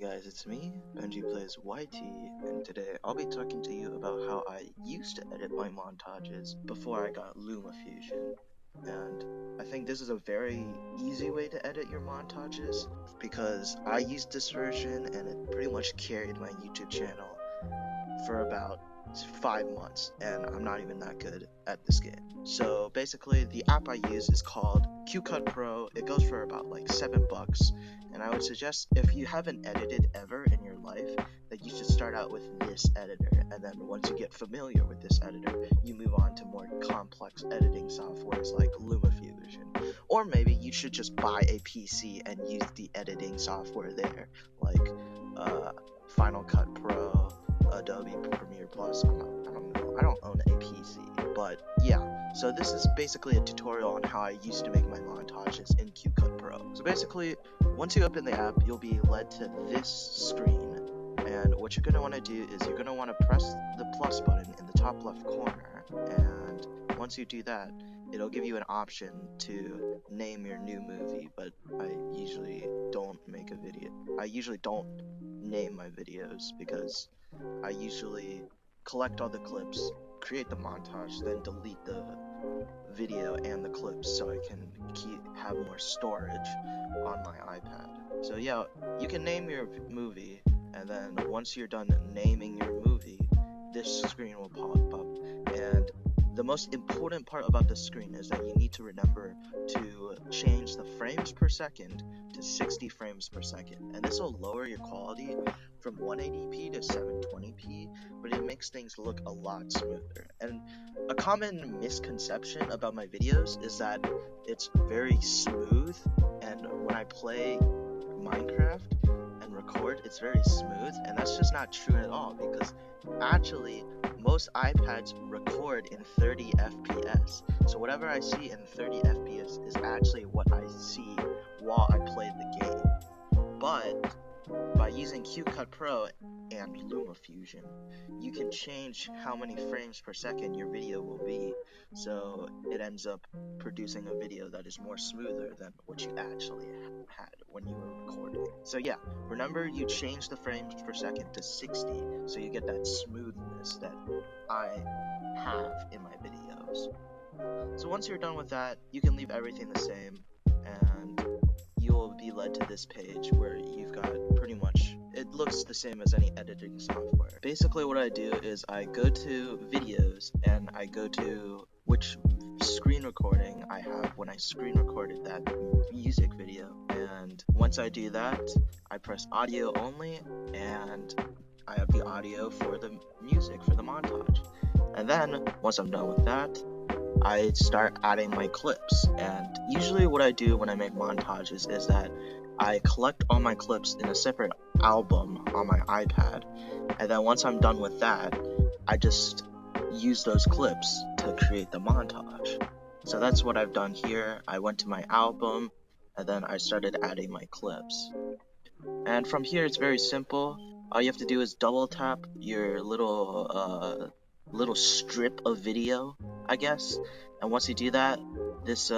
guys, it's me, Benji Plays YT, and today I'll be talking to you about how I used to edit my montages before I got LumaFusion. And I think this is a very easy way to edit your montages because I used this version and it pretty much carried my YouTube channel for about 5 months, and I'm not even that good at this game. So basically the app I use is called QCut Pro. It goes for about like $7, and I would suggest if you haven't edited ever in your life that you should start out with this editor, and then once you get familiar with this editor you move on to more complex editing softwares like LumaFusion, or maybe you should just buy a PC and use the editing software there like Final Cut Pro, Adobe Premiere Plus. I don't own a PC, but yeah. So this is basically a tutorial on how I used to make my montages in QCut Pro. So basically, once you open the app, you'll be led to this screen, and what you're going to want to do is you're going to want to press the plus button in the top left corner, and once you do that, it'll give you an option to name your new movie, but I usually don't name my videos because I usually collect all the clips, create the montage, then delete the video and the clips so I can have more storage on my iPad. So yeah, you can name your movie, and then once you're done naming your movie, this screen will pop up. And the most important part about this screen is that you need to remember to change the frames per second to 60 frames per second, and this will lower your quality from 180p to 720p, but it makes things look a lot smoother. And a common misconception about my videos is that it's very smooth, and when I play Minecraft and record, it's very smooth, and that's just not true at all, because actually most iPads record in 30 FPS. So whatever I see in 30 FPS is actually what I see while I play the game. But by using QCut Pro and LumaFusion, you can change how many frames per second your video will be, so it ends up producing a video that is more smoother than what you actually had when you were recording. So yeah, remember you change the frames per second to 60 so you get that smoothness that I have in my videos. So once you're done with that, you can leave everything the same, and you'll be led to this page where you've got pretty much, it looks the same as any editing software. Basically what I do is I go to videos and I go to which screen recording I have when I screen recorded that music video, and once I do that, I press audio only, and I have the audio for the music for the montage. And then once I'm done with that, I start adding my clips. And usually what I do when I make montages is that I collect all my clips in a separate album on my iPad, and then once I'm done with that, I just use those clips to create the montage. So that's what I've done here. I went to my album, and then I started adding my clips. And from here it's very simple. All you have to do is double tap your little strip of video, I guess, and once you do that, this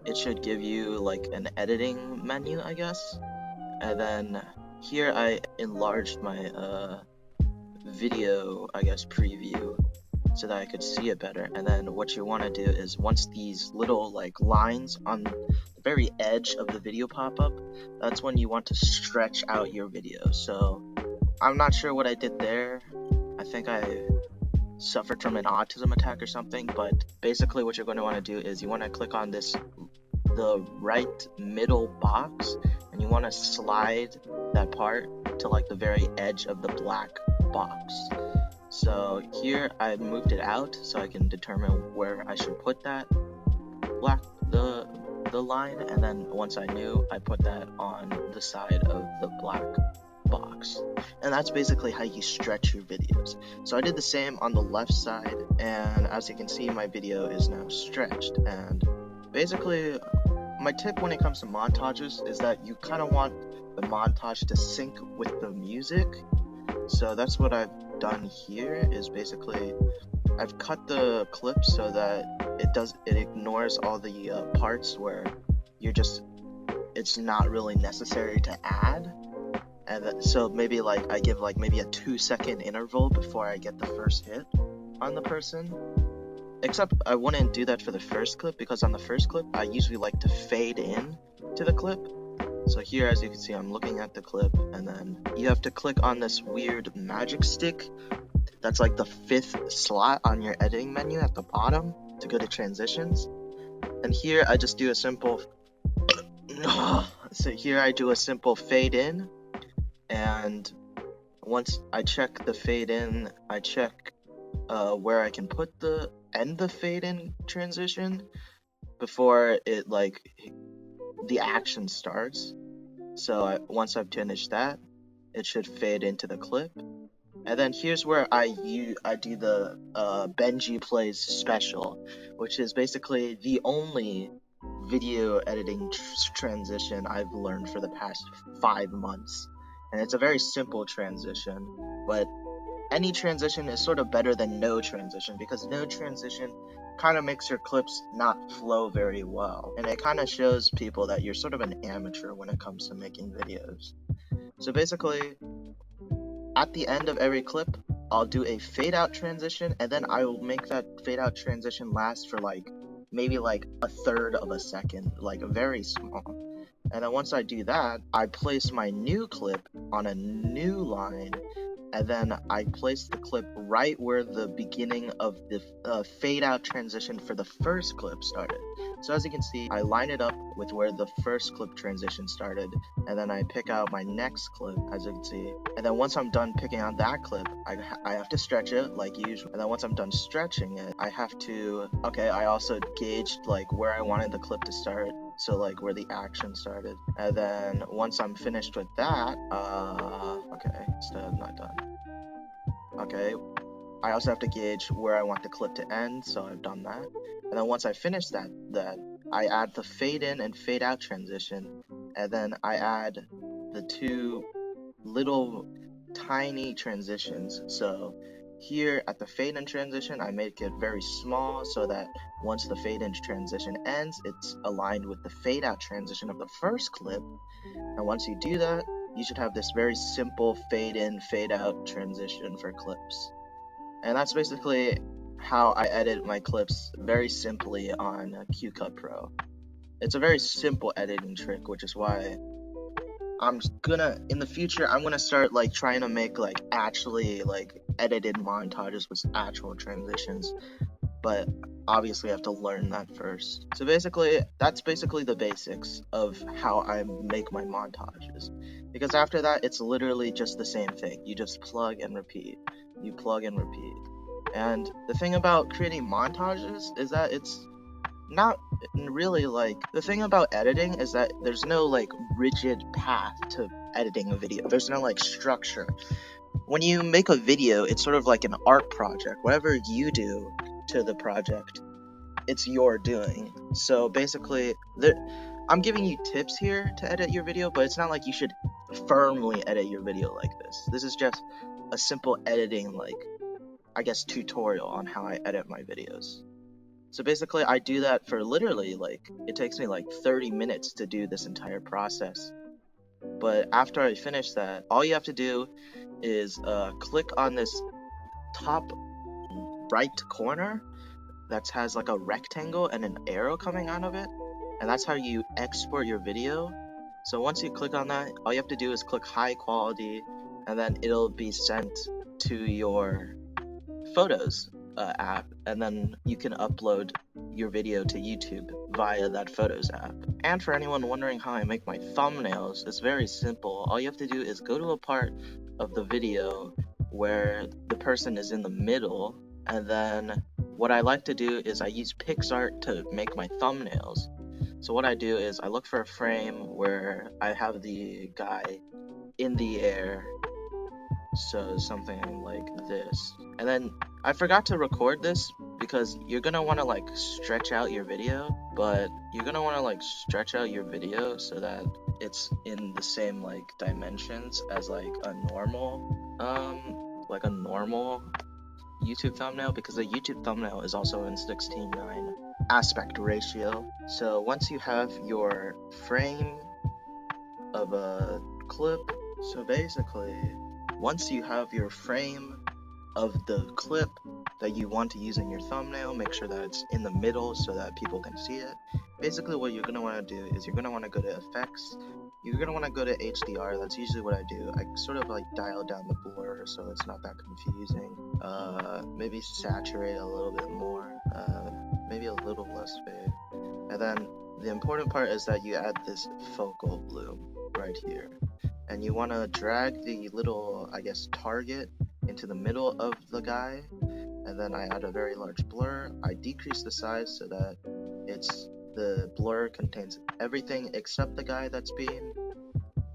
it should give you like an editing menu, I guess. And then here I enlarged my video, I guess, preview so that I could see it better. And then what you want to do is once these little like lines on the very edge of the video pop up, that's when you want to stretch out your video. So I'm not sure what I did there. I think I suffered from an autism attack or something, but basically what you're going to want to do is you want to click on the right middle box, and you want to slide that part to like the very edge of the black box. So here I moved it out so I can determine where I should put that the line, and then once I knew, I put that on the side of the black box. And that's basically how you stretch your videos. So I did the same on the left side, and as you can see, my video is now stretched. And basically my tip when it comes to montages is that you kind of want the montage to sync with the music. So that's what I've done here, is basically I've cut the clips so that it ignores all the parts where it's not really necessary to add. And so maybe like I give like maybe a 2-second interval before I get the first hit on the person. Except I wouldn't do that for the first clip, because on the first clip I usually like to fade in to the clip. So here, as you can see, I'm looking at the clip, and then you have to click on this weird magic stick that's like the 5th slot on your editing menu at the bottom to go to transitions. And here I just do a simple so here I do a simple fade in, and once I check the fade in, I check where I can put end the fade in transition before it like the action starts. So once I've finished that, it should fade into the clip. And then here's where I do the Benji Plays Special, which is basically the only video editing transition I've learned for the past 5 months. And it's a very simple transition, but any transition is sort of better than no transition, because no transition kind of makes your clips not flow very well, and it kind of shows people that you're sort of an amateur when it comes to making videos. So basically, at the end of every clip, I'll do a fade out transition, and then I will make that fade out transition last for like maybe like 1/3 of a second, like very small. And then once I do that, I place my new clip on a new line, and then I place the clip right where the beginning of the fade out transition for the first clip started. So as you can see, I line it up with where the first clip transition started, and then I pick out my next clip, as you can see. And then once I'm done picking out that clip, I have to stretch it like usual. And then once I'm done stretching it, I also gauged like where I wanted the clip to start, so like where the action started. And then once I'm finished with that, still not done. Okay, I also have to gauge where I want the clip to end, so I've done that. And then once I finish that I add the fade in and fade out transition, and then I add the 2 little tiny transitions. So here at the fade in transition, I make it very small so that once the fade in transition ends, it's aligned with the fade out transition of the first clip. And once you do that, you should have this very simple fade in, fade out transition for clips. And that's basically how I edit my clips very simply on QCut Pro. It's a very simple editing trick, which is why in the future, I'm gonna start like trying to make like actually like edited montages with actual transitions, but obviously I have to learn that first. So basically, that's basically the basics of how I make my montages, because after that, it's literally just the same thing. You just plug and repeat. You plug and repeat. And the thing about creating montages is that it's not really like, the thing about editing is that there's no like rigid path to editing a video. There's no like structure. When you make a video, it's sort of like an art project. Whatever you do to the project, it's your doing. So basically, I'm giving you tips here to edit your video, but it's not like you should firmly edit your video like this. This is just a simple editing, like, I guess, tutorial on how I edit my videos. So basically, I do that for literally, like, it takes me like 30 minutes to do this entire process. But after I finish that, all you have to do is click on this top right corner that has like a rectangle and an arrow coming out of it, and that's how you export your video. So once you click on that, all you have to do is click high quality, and then it'll be sent to your Photos app, and then you can upload your video to YouTube via that Photos app. And for anyone wondering how I make my thumbnails, it's very simple. All you have to do is go to a part of the video where the person is in the middle, and then what I like to do is I use PixArt to make my thumbnails. So what I do is I look for a frame where I have the guy in the air, so something like this. And then I forgot to record this because you're gonna want to like stretch out your video, so that it's in the same like dimensions as like a normal YouTube thumbnail, because a YouTube thumbnail is also in 16:9 aspect ratio. So once you have your frame of a clip, So basically, once you have your frame of the clip that you want to use in your thumbnail, make sure that it's in the middle so that people can see it. Basically what you're going to want to do is you're going to want to go to effects, you're going to want to go to HDR. That's usually what I do. I sort of like dial down the blur so it's not that confusing. Maybe saturate a little bit more, maybe a little less fade. And then the important part is that you add this focal bloom right here. And you want to drag the little, I guess, target into the middle of the guy, and then I add a very large blur. I decrease the size so that the blur contains everything except the guy that's being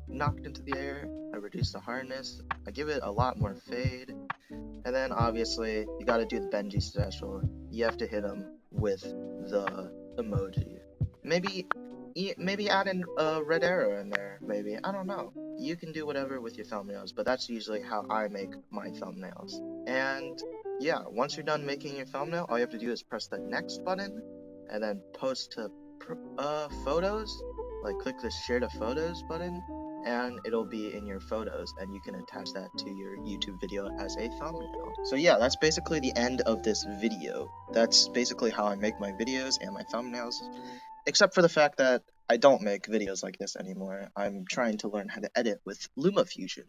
knocked into the air. I reduce the hardness. I give it a lot more fade. And then obviously you gotta do the Benji special. You have to hit him with the emoji. Maybe add in a red arrow in there, maybe. I don't know. You can do whatever with your thumbnails, but that's usually how I make my thumbnails. And yeah, once you're done making your thumbnail, all you have to do is press the next button, and then post to photos. Like click the share to photos button, and it'll be in your photos, and you can attach that to your YouTube video as a thumbnail. So yeah, that's basically the end of this video. That's basically how I make my videos and my thumbnails. Except for the fact that I don't make videos like this anymore. I'm trying to learn how to edit with LumaFusion.